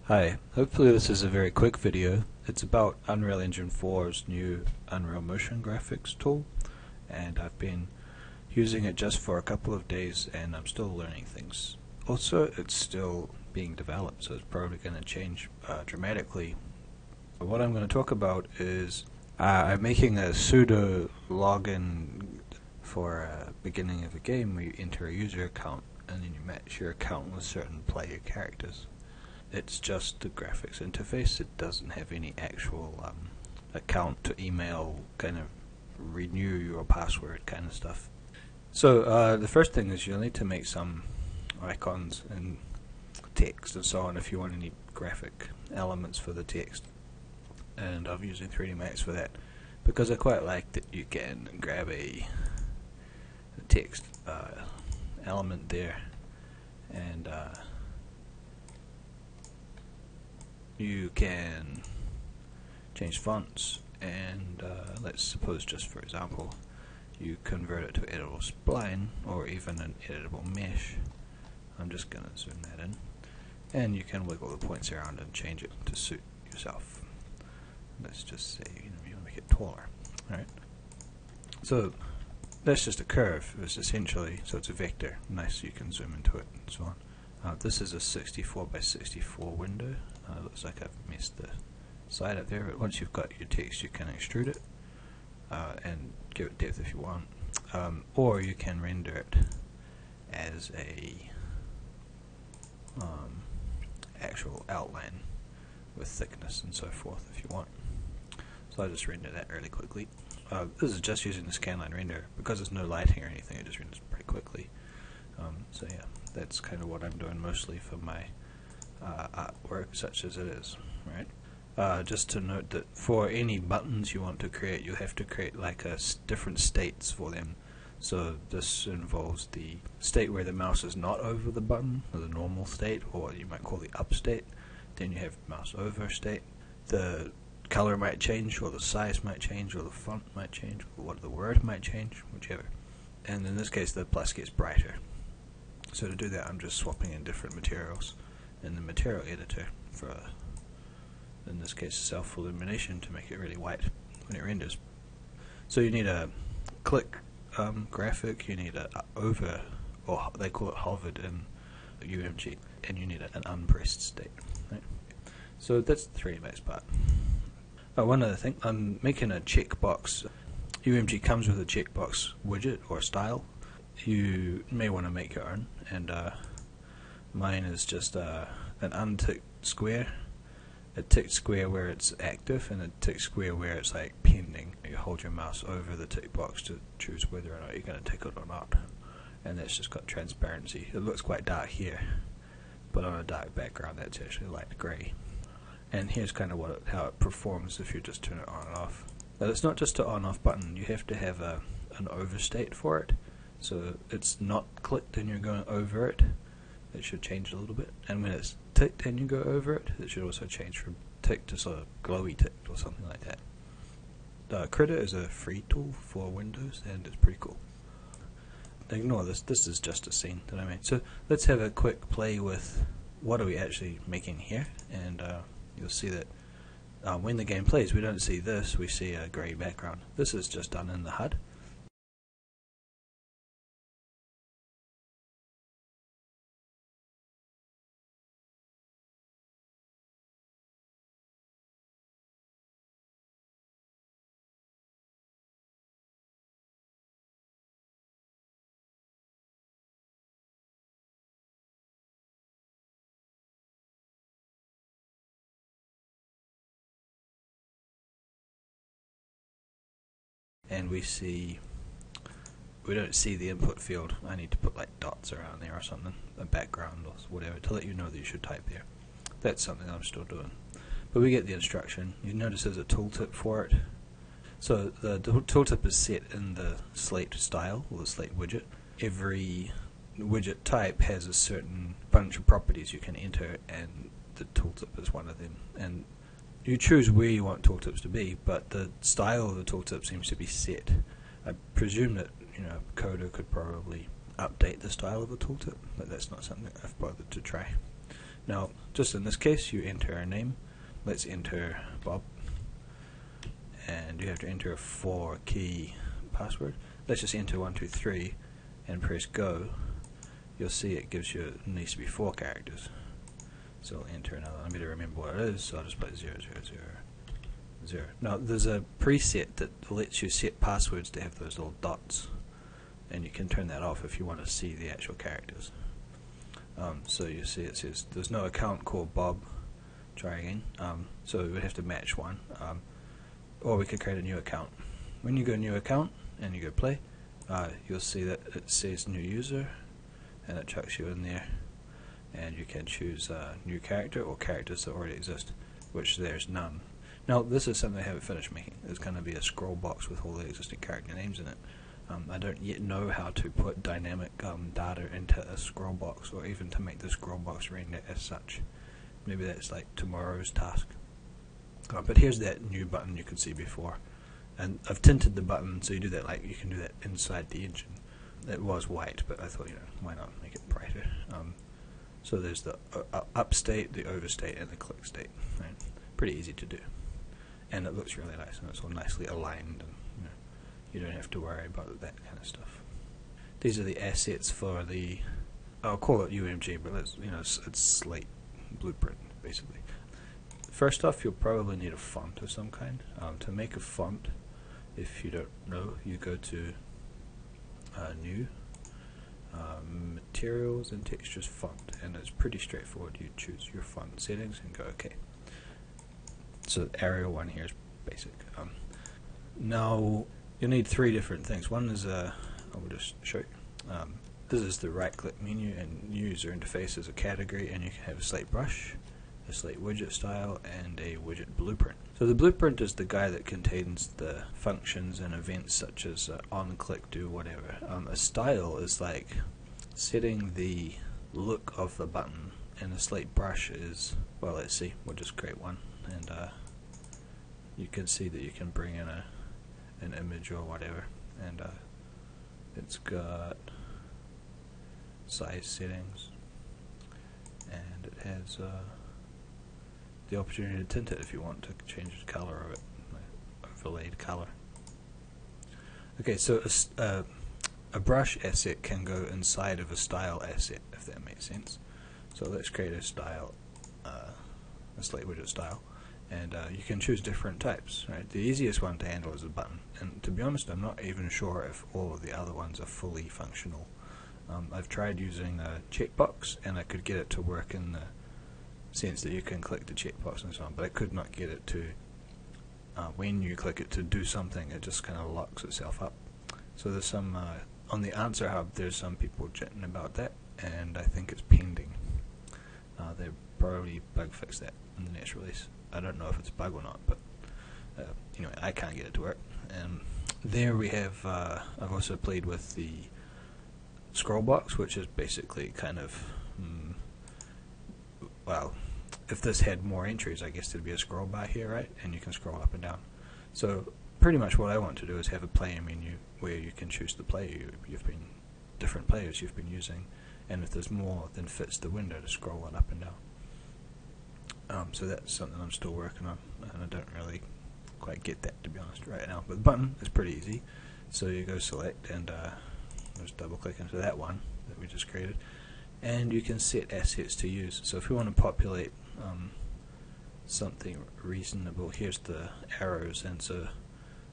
Hi, hopefully this is a very quick video. It's about Unreal Engine 4's new Unreal Motion graphics tool, and I've been using it just for a couple of days and I'm still learning things. Also, it's still being developed, so it's probably going to change dramatically. What I'm going to talk about is I'm making a pseudo login for beginning of a game where you enter a user account and then you match your account with certain player characters. It's just the graphics interface. It doesn't have any actual account to email, kind of renew your password kind of stuff. So the first thing is you'll need to make some icons and text and so on if you want any graphic elements for the text. And I'm using 3D Max for that because I quite like that you can grab a text element there and you can change fonts, and let's suppose, just for example, you convert it to editable spline or even an editable mesh. I'm just going to zoom that in, and you can wiggle the points around and change it to suit yourself. Let's just say you want to make it taller. Alright, so that's just a curve. It's essentially, so it's a vector. Nice, you can zoom into it and so on. This is a 64 by 64 window. Looks like I've messed the side up there, but once you've got your text you can extrude it and give it depth if you want, or you can render it as a actual outline with thickness and so forth if you want. So I'll just render that really quickly. This is just using the scanline render. Because there's no lighting or anything, it just renders pretty quickly. So yeah, that's kind of what I'm doing mostly for my artwork, such as it is, right? Just to note that for any buttons you want to create, you have to create like different states for them. So this involves the state where the mouse is not over the button, or the normal state, or you might call the up state. Then you have mouse over state. The color might change, or the size might change, or the font might change, or what the word might change, whichever. And in this case the plus gets brighter. So to do that I'm just swapping in different materials in the material editor for, in this case, self-illumination to make it really white when it renders. So you need a click graphic, you need a over, or they call it hovered in UMG, and you need an unpressed state. Right? So that's the 3D Max part. One other thing, I'm making a checkbox. UMG comes with a checkbox widget or style. You may want to make your own, and mine is just an unticked square, a ticked square where it's active, and a ticked square where it's like pending. You hold your mouse over the tick box to choose whether or not you're going to tick it or not, and that's just got transparency. It looks quite dark here, but on a dark background that's actually light grey. And here's kind of how it performs if you just turn it on and off. But it's not just an on-off button, you have to have an overstate for it. So it's not clicked and you're going over it. It should change a little bit. And when it's ticked and you go over it, it should also change from ticked to sort of glowy ticked or something like that. Critter is a free tool for Windows and it's pretty cool. Ignore this, this is just a scene that I made. So let's have a quick play with what are we actually making here, and you'll see that when the game plays we don't see this, we see a grey background. This is just done in the HUD. And we don't see the input field. I need to put like dots around there or something, a background or whatever, to let you know that you should type there. That's something I'm still doing. But we get the instruction. You notice there's a tooltip for it. So the tooltip is set in the Slate style, or the Slate widget. Every widget type has a certain bunch of properties you can enter, and the tooltip is one of them. And you choose where you want tooltips to be, but the style of the tooltip seems to be set. I presume that Coder could probably update the style of the tooltip, but that's not something I've bothered to try. Now, just in this case, you enter a name. Let's enter Bob. And you have to enter a 4-key password. Let's just enter 123 and press go. You'll see it gives you, it needs to be 4 characters. So I'll enter another. I need to remember what it is, so I'll just put 000. Now, there's a preset that lets you set passwords to have those little dots, and you can turn that off if you want to see the actual characters. So you see it says there's no account called Bob. Try again. So we would have to match one, or we could create a new account. When you go new account and you go play, you'll see that it says new user, and it chucks you in there, and you can choose a new character or characters that already exist, which there's none. Now, this is something I haven't finished making. There's going to be a scroll box with all the existing character names in it. I don't yet know how to put dynamic data into a scroll box, or even to make the scroll box render as such. Maybe that's like tomorrow's task. But here's that new button you could see before, and I've tinted the button so you do that, like you can do that inside the engine. It was white, but I thought, why not make it brighter? So there's the up state, the over state, and the click state. Right? Pretty easy to do, and it looks really nice, and it's all nicely aligned, and you don't have to worry about that kind of stuff. These are the assets for the, I'll call it UMG, but it's Slate blueprint basically. First off, you'll probably need a font of some kind. To make a font, if you don't know, you go to New, Materials and Textures Font, and it's pretty straightforward. You choose your font settings and go OK. So Arial one here is basic. Now you'll need 3 different things. One is I will just show you. This is the right-click menu, and user interface is a category, and you can have a Slate brush, a Slate widget style, and a widget blueprint. So the blueprint is the guide that contains the functions and events such as on click, do whatever. A style is like setting the look of the button, and a Slate brush is, well, let's see, we'll just create one, and you can see that you can bring in an image or whatever, and it's got size settings, and it has the opportunity to tint it if you want to change the color of it, overlaid color. Okay, so a brush asset can go inside of a style asset, if that makes sense. So let's create a style, a Slate widget style, and you can choose different types. Right? The easiest one to handle is a button, and to be honest, I'm not even sure if all of the other ones are fully functional. I've tried using a checkbox, and I could get it to work in the sense that you can click the checkbox and so on, but I could not get it to, when you click it to do something, it just kind of locks itself up. So there's some, on the Answer Hub, there's some people chatting about that, and I think it's pending. They'll probably bug fix that in the next release. I don't know if it's a bug or not, but anyway, I can't get it to work. And there we have, I've also played with the scroll box, which is basically kind of, well, if this had more entries, I guess there'd be a scroll bar here, right? And you can scroll up and down. So pretty much what I want to do is have a player menu where you can choose the player different players you've been using, and if there's more, then fits the window to scroll it up and down. So that's something I'm still working on, and I don't really quite get that, to be honest, right now. But the button is pretty easy. So you go select, and just double click into that one that we just created, and you can set assets to use. So if we want to populate something reasonable, here's the arrows, and so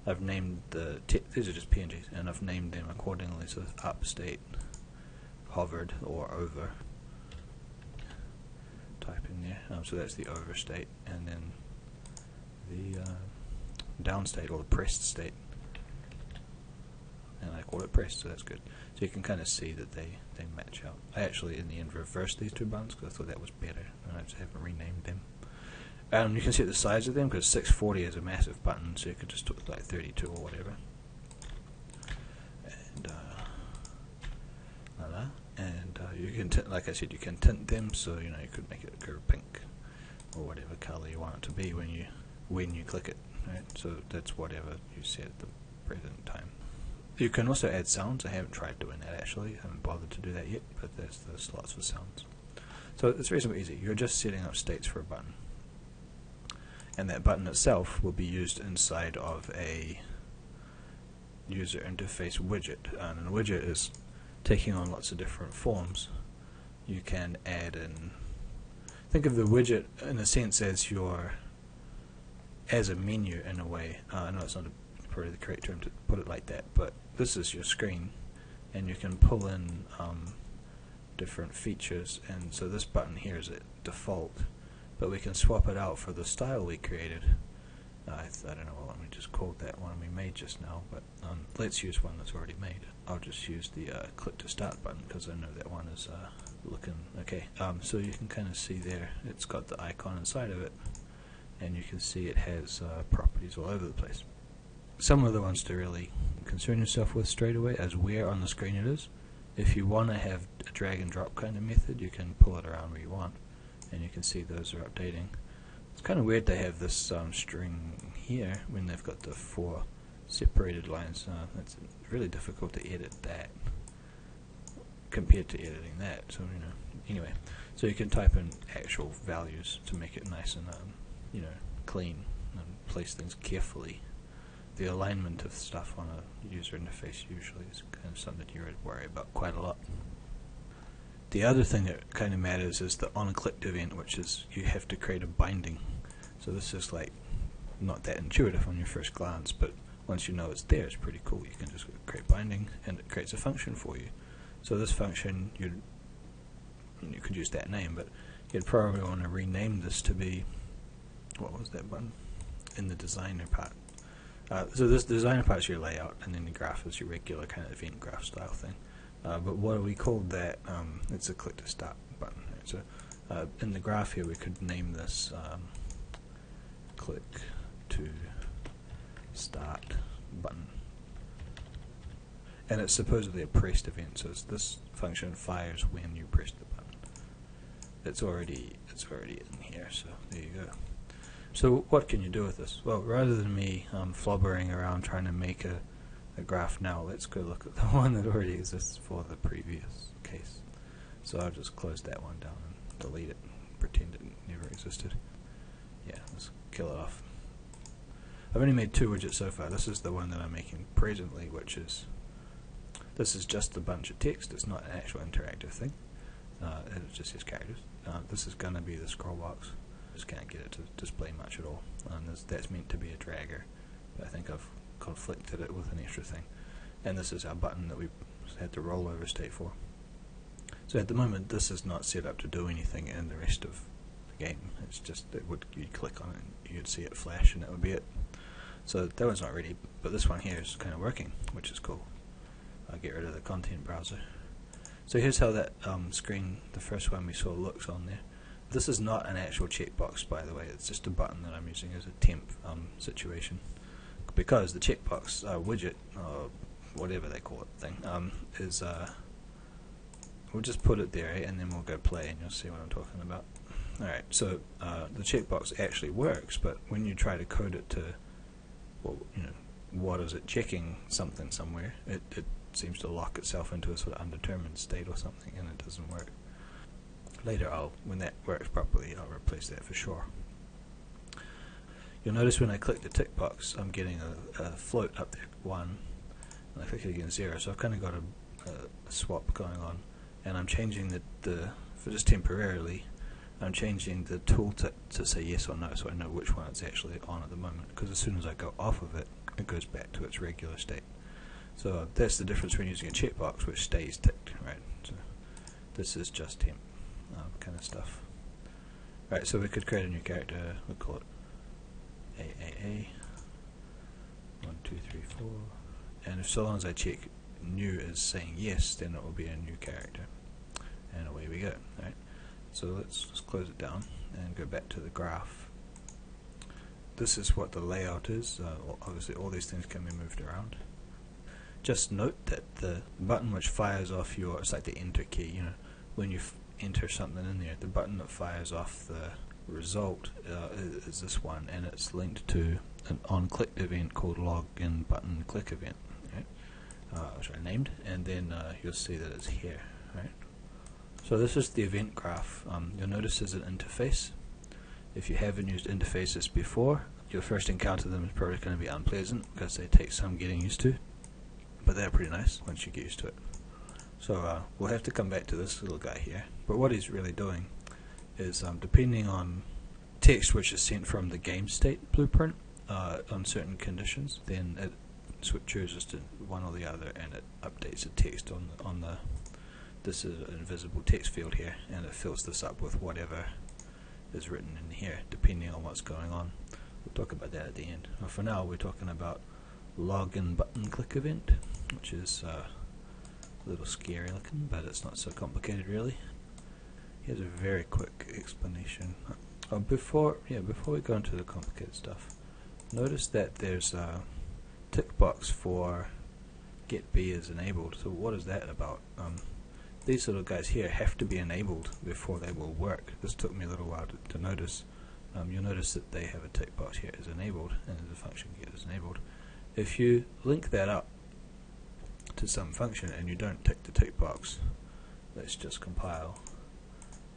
I've named these are just PNGs, and I've named them accordingly. So up state, hovered, or over. Type in there. So that's the over state, and then the down state, or the pressed state. And I call it pressed, so that's good. So you can kind of see that they match out. I actually, in the end, reversed these 2 buttons because I thought that was better, and I just haven't renamed them. You can see the size of them, because 640 is a massive button, so you could just put like 32 or whatever. And you can tint, like I said, you can tint them, so you could make it go pink or whatever color you want it to be when you click it. Right? So that's whatever you set at the present time. You can also add sounds. I haven't tried doing that actually. I haven't bothered to do that yet, but there's the slots for sounds. So it's reasonably easy. You're just setting up states for a button, and that button itself will be used inside of a user interface widget, and a widget is taking on lots of different forms. You can add in, think of the widget in a sense as a menu in a way. I know it's not probably the correct term to put it like that, but this is your screen, and you can pull in different features, and so this button here is at default, but we can swap it out for the style we created. I don't know what one we just called that one we made just now, but let's use one that's already made. I'll just use the click to start button because I know that one is looking okay. So you can kind of see there, it's got the icon inside of it, and you can see it has properties all over the place. Some of the ones to really concern yourself with straight away as where on the screen it is. If you want to have a drag and drop kind of method, you can pull it around where you want, and you can see those are updating. It's kind of weird to have this string here when they've got the 4 separated lines. It's really difficult to edit that compared to editing that. So anyway, so you can type in actual values to make it nice and clean and place things carefully. The alignment of stuff on a user interface usually is kind of something you would worry about quite a lot. The other thing that kind of matters is the on-clicked event, which is you have to create a binding. So this is like not that intuitive on your first glance, but once you know it's there, it's pretty cool. You can just create binding, and it creates a function for you. So this function, you could use that name, but you'd probably want to rename this to be, what was that button? In the designer part. So this designer part is your layout, and then the graph is your regular kind of event graph style thing. But what we called that, it's a click to start button. Right? So in the graph here, we could name this click to start button, and it's supposedly a pressed event. So this function fires when you press the button. It's already in here. So there you go. So what can you do with this? Well, rather than me flobbering around trying to make a graph now, let's go look at the one that already exists for the previous case. So I'll just close that one down and delete it, pretend it never existed. Yeah, let's kill it off. I've only made 2 widgets so far. This is the one that I'm making presently, which is, this is just a bunch of text. It's not an actual interactive thing. It just says characters. This is going to be the scroll box. Just can't get it to display much at all. That's meant to be a dragger, but I think I've conflicted it with an extra thing. And this is our button that we had the rollover state for. So at the moment, this is not set up to do anything in the rest of the game. It's just that you'd click on it, you'd see it flash, and that would be it. So that one's not ready, but this one here is kind of working, which is cool. I'll get rid of the content browser. So here's how that screen, the first one we saw, looks on there. This is not an actual checkbox, by the way. It's just a button that I'm using as a temp situation, because the checkbox widget, or whatever they call it, thing, is we'll just put it there, and then we'll go play, and you'll see what I'm talking about. Alright, so the checkbox actually works, but when you try to code it to, well, what is it checking something somewhere, it seems to lock itself into a sort of undetermined state or something, and it doesn't work. Later, when that works properly, I'll replace that for sure. You'll notice when I click the tick box, I'm getting a float up there, 1, and I click it again, 0. So I've kind of got a swap going on, and I'm changing for just temporarily, I'm changing the tooltip to say yes or no, so I know which one it's actually on at the moment, because as soon as I go off of it, it goes back to its regular state. So that's the difference when using a checkbox, which stays ticked, right? So this is just temp kind of stuff. Right, so we could create a new character. We'll call it AAA 1, 2, 3, 4, and if so long as I check new is saying yes, then it will be a new character, and away we go. Right. So let's just close it down and go back to the graph. This is what the layout is. Obviously all these things can be moved around. Just note that the button which fires off it's like the enter key, when you enter something in there, the button that fires off the result is this one, and it's linked to an on-clicked event called login button click event, right? Which I named, and then you'll see that it's here, right? So this is the event graph. You'll notice there's an interface. If you haven't used interfaces before, your first encounter them is probably going to be unpleasant because they take some getting used to, but they're pretty nice once you get used to it. So we'll have to come back to this little guy here, but what he's really doing is depending on text which is sent from the game state blueprint on certain conditions, then it chooses to one or the other, and it updates the text on the this is an invisible text field here, and it fills this up with whatever is written in here depending on what's going on. We'll talk about that at the end. For now we're talking about login button click event, which is a little scary looking, but it's not so complicated really. Here's a very quick explanation. Before we go into the complicated stuff, notice that there's a tick box for get B is enabled. So what is that about? These little guys here have to be enabled before they will work. This took me a little while to notice. You'll notice that they have a tick box here is enabled, and the function get is enabled. If you link that up to some function and you don't tick the tick box, let's just compile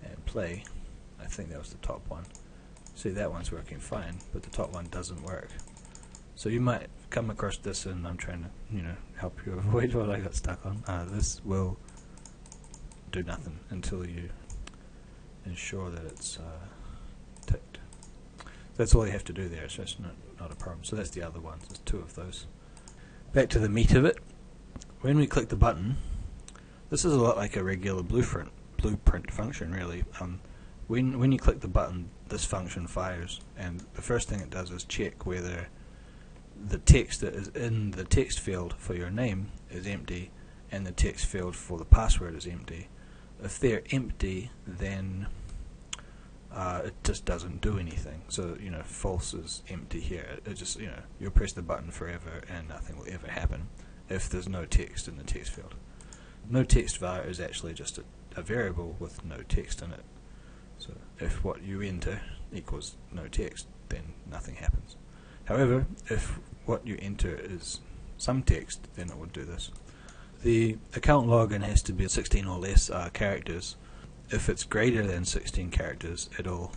and play. I think that was the top one. See, that one's working fine, but the top one doesn't work. So you might come across this, and I'm trying to help you avoid what I got stuck on. This will do nothing until you ensure that it's ticked. That's all you have to do there, so it's not a problem. So that's the other one. There's two of those. Back to the meat of it. When we click the button, this is a lot like a regular blueprint function really. When you click the button, this function fires, and the first thing it does is check whether the text that is in the text field for your name is empty and the text field for the password is empty. If they're empty, then it just doesn't do anything. So false is empty here. It just you'll press the button forever and nothing will ever happen if there's no text in the text field. No text var is actually just a variable with no text in it. So if what you enter equals no text, then nothing happens. However, if what you enter is some text, then it would do this. The account login has to be 16 or less characters. If it's greater than 16 characters, it'll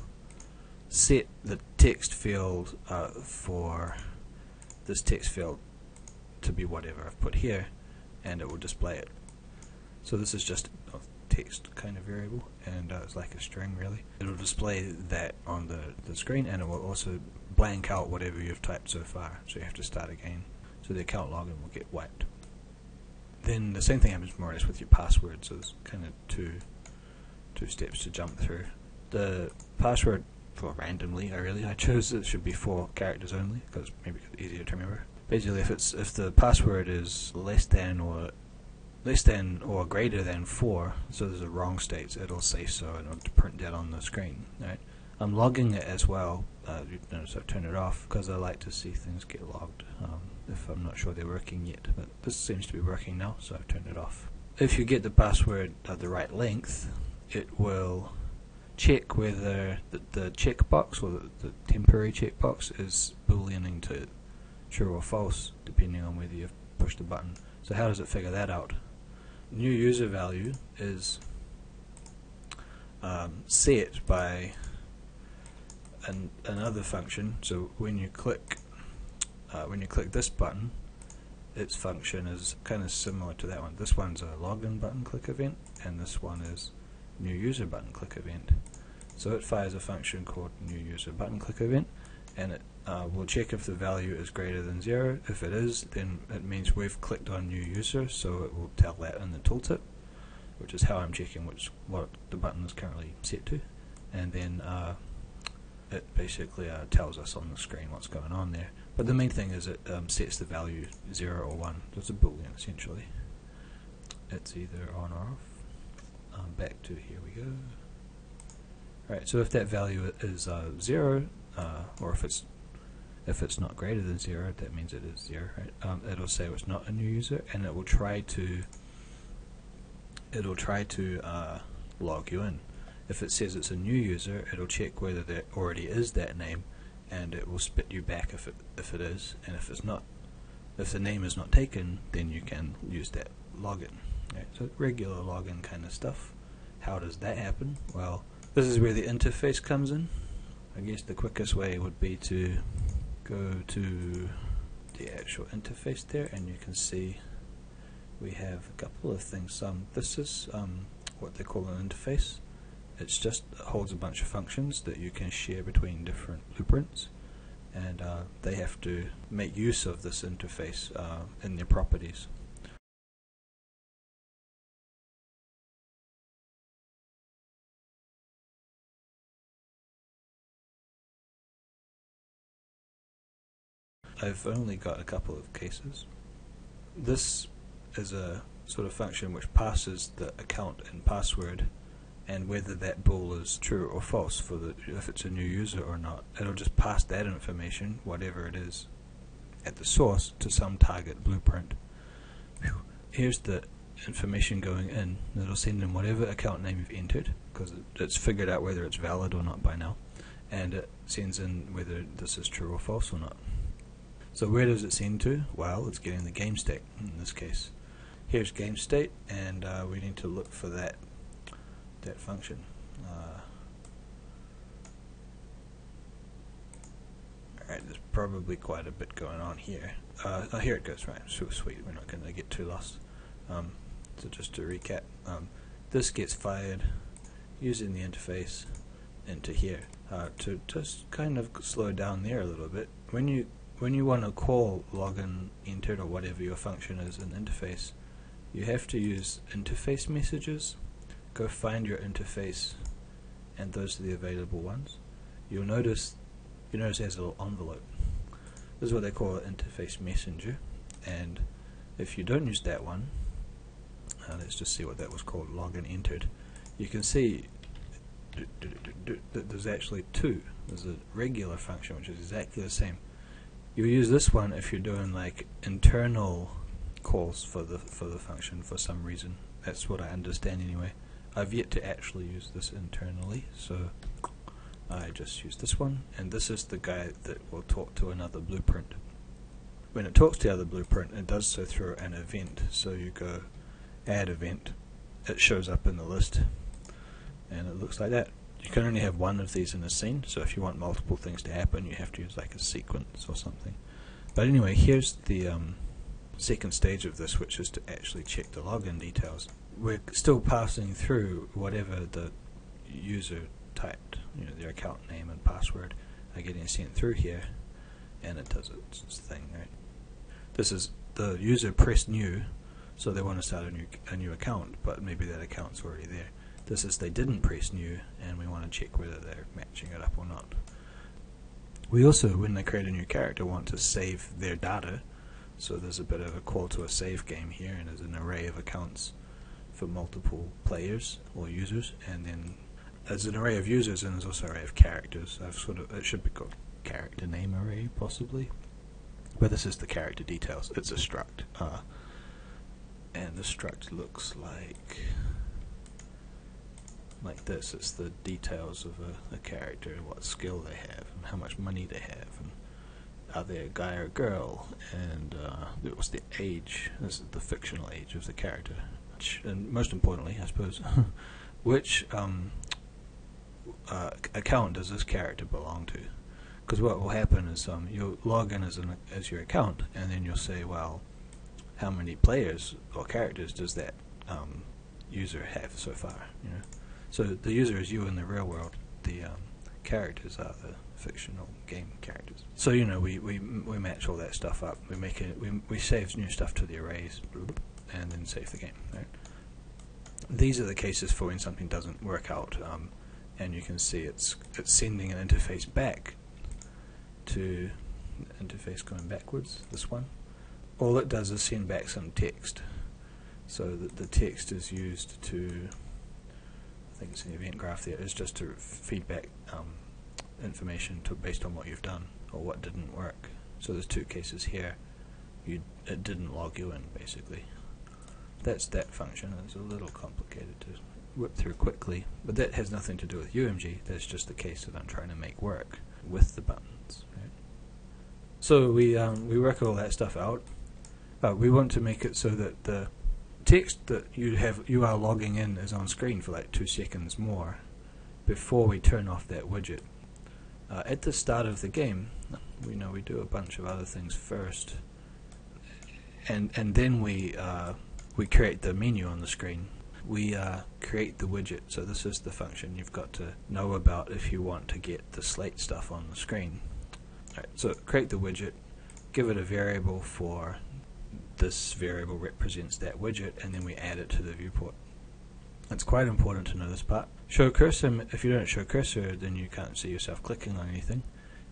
set the text field for this text field to be whatever I've put here, and it will display it. So this is just a text kind of variable, and it's like a string really. It'll display that on the screen, and it will also blank out whatever you've typed so far, so you have to start again. So the account login will get wiped. Then the same thing happens more or less with your password, so there's kind of two steps to jump through. The password, for randomly, I chose it should be 4 characters only, because maybe it's easier to remember. Basically, if the password is less than or greater than 4, so there's a wrong state, it'll say so and it'll print that on the screen. Right? I'm logging it as well. You notice I've turned it off because I like to see things get logged if I'm not sure they're working yet, but this seems to be working now, so I've turned it off. If you get the password the right length, it will check whether the checkbox or the temporary checkbox is booleaning to true or false, depending on whether you've pushed the button. So how does it figure that out? New user value is set by another function. So when you click this button, its function is kind of similar to that one. This one's a login button click event, and this one is new user button click event. So it fires a function called new user button click event, and it will check if the value is greater than 0. If it is, then it means we've clicked on new user, so it will tell that in the tooltip, which is how I'm checking what the button is currently set to, and then it basically tells us on the screen what's going on there. But the main thing is it sets the value 0 or 1. It's a boolean essentially. It's either on or off. Back to here we go. Right, so if that value is 0, or if it's not greater than 0, that means it is 0. Right? It'll say it's not a new user, and it will try to log you in. If it says it's a new user, it'll check whether there already is that name, and it will spit you back if it is, and if it's not, if the name is not taken, then you can use that login. Right? So regular login kind of stuff. How does that happen? Well, this is where the interface comes in. I guess the quickest way would be to go to the actual interface there, and you can see we have a couple of things. This is what they call an interface. It just holds a bunch of functions that you can share between different blueprints, and they have to make use of this interface in their properties. I've only got a couple of cases. This is a sort of function which passes the account and password, and whether that bool is true or false for if it's a new user or not. It'll just pass that information, whatever it is, at the source to some target blueprint. Here's the information going in. It'll send in whatever account name you've entered, because it's figured out whether it's valid or not by now, and it sends in whether this is true or false or not. So where does it send to? Well, it's getting the game state in this case. Here's game state, and we need to look for that function. Alright, there's probably quite a bit going on here. Oh, here it goes, right, so sweet, we're not going to get too lost. So just to recap, this gets fired using the interface into here. To just kind of slow down there a little bit, when you want to call login entered or whatever your function is in the interface, you have to use interface messages. Go find your interface, and those are the available ones. You'll notice it has a little envelope. This is what they call an interface messenger, and if you don't use that one, let's just see what that was called, login entered. You can see that there's actually two. There's a regular function which is exactly the same. You use this one if you're doing like internal calls for the function for some reason. That's what I understand anyway. I've yet to actually use this internally, so I just use this one, and this is the guy that will talk to another blueprint. When it talks to the other blueprint, it does so through an event. So you go add event, it shows up in the list, and it looks like that. You can only have one of these in a scene, so if you want multiple things to happen, you have to use like a sequence or something. But anyway, here's the second stage of this, which is to actually check the login details. We're still passing through whatever the user typed, their account name and password are getting sent through here, and it does its thing, right? This is the user pressed new, so they want to start a new account, but maybe that account's already there. This is they didn't press new, and we want to check whether they're matching it up or not. We also, when they create a new character, want to save their data, so there's a bit of a call to a save game here, and there's an array of accounts for multiple players or users, and then there's an array of users and there's also an array of characters. It should be called character name array possibly, but this is the character details. It's a struct, and the struct looks like this. It's the details of a character, what skill they have, and how much money they have, and are they a guy or a girl, and what's the age. This is the fictional age of the character, and most importantly, I suppose, which account does this character belong to? Because what will happen is you'll log in as your account, and then you'll say, well, how many players or characters does that user have so far? So the user is you in the real world. The characters are the fictional game characters. So we match all that stuff up. We save new stuff to the arrays, and then save the game. Right? These are the cases for when something doesn't work out, and you can see it's sending an interface back to the interface going backwards. This one. All it does is send back some text. So that the text is used to, I think it's an event graph there, is just to feedback information based on what you've done or what didn't work. So there's two cases here. It didn't log you in, basically. That's that function. It's a little complicated to whip through quickly, but that has nothing to do with UMG. That's just the case that I'm trying to make work with the buttons. Right? So we work all that stuff out. We want to make it so that the text that you are logging in is on screen for like 2 seconds more before we turn off that widget. At the start of the game, we do a bunch of other things first, and then we create the menu on the screen. We create the widget, so this is the function you've got to know about if you want to get the Slate stuff on the screen. Alright, so create the widget, give it a variable for this variable represents that widget, and then we add it to the viewport. It's quite important to know this part. Show cursor, if you don't show cursor, then you can't see yourself clicking on anything.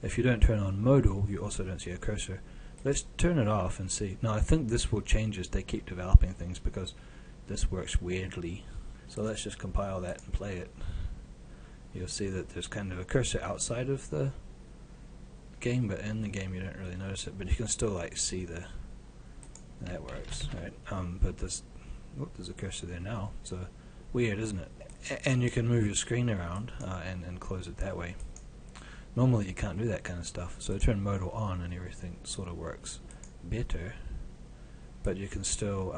If you don't turn on modal, you also don't see a cursor. Let's turn it off and see. Now I think this will change as they keep developing things, because this works weirdly. So let's just compile that and play it. You'll see that there's kind of a cursor outside of the game, but in the game you don't really notice it, but you can still like see that works, right? But there's a cursor there now, so weird, isn't it? And you can move your screen around and close it that way. Normally you can't do that kind of stuff, so turn modal on and everything sort of works better, but you can still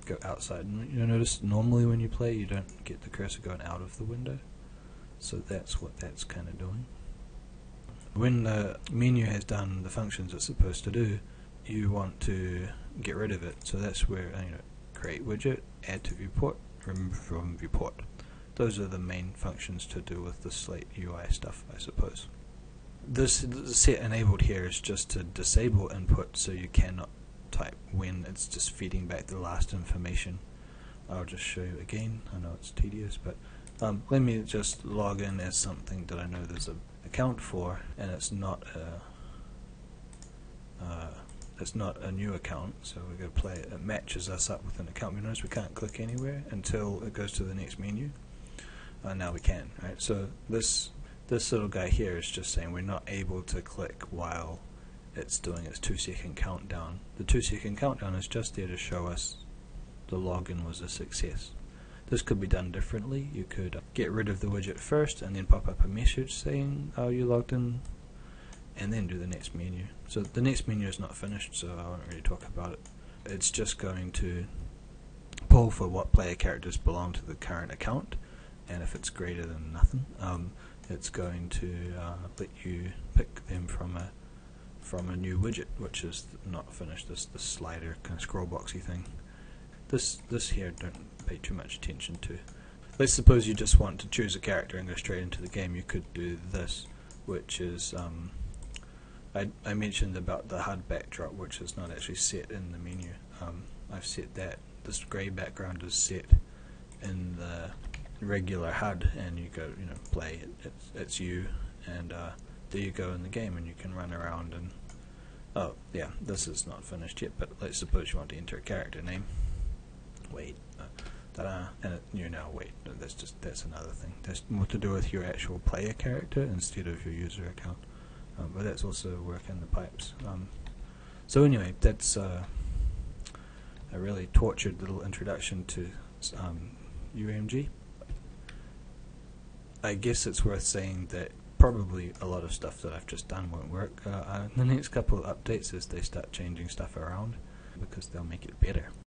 go outside. And you'll notice normally when you play you don't get the cursor going out of the window, so that's what that's kind of doing. When the menu has done the functions it's supposed to do, you want to get rid of it, so that's where create widget, add to viewport, remove from viewport. Those are the main functions to do with the Slate UI stuff, I suppose. This set enabled here is just to disable input, so you cannot type when it's just feeding back the last information. I'll just show you again. I know it's tedious, but let me just log in as something that I know there's an account for, and it's not a new account, so we're going to play it. It matches us up with an account. We notice we can't click anywhere until it goes to the next menu. Now we can, right? So this little guy here is just saying we're not able to click while it's doing its 2-second countdown. The 2-second countdown is just there to show us the login was a success. This could be done differently. You could get rid of the widget first and then pop up a message saying, oh, you logged in, and then do the next menu. So the next menu is not finished, so I won't really talk about it. It's just going to pull for what player characters belong to the current account, and if it's greater than nothing, it's going to let you pick them from a new widget, which is not finished. This slider kind of scroll boxy thing. This here don't pay too much attention to. Let's suppose you just want to choose a character and go straight into the game. You could do this, which is I mentioned about the HUD backdrop, which is not actually set in the menu. I've set that. This grey background is set in the regular HUD, and you go, play. It's you, and there you go in the game, and you can run around and. Oh yeah, this is not finished yet. But let's suppose you want to enter a character name. Wait, and wait. That's another thing. That's more to do with your actual player character instead of your user account. But that's also work in the pipes. So anyway, that's a really tortured little introduction to UMG. I guess it's worth saying that probably a lot of stuff that I've just done won't work in the next couple of updates as they start changing stuff around, because they'll make it better.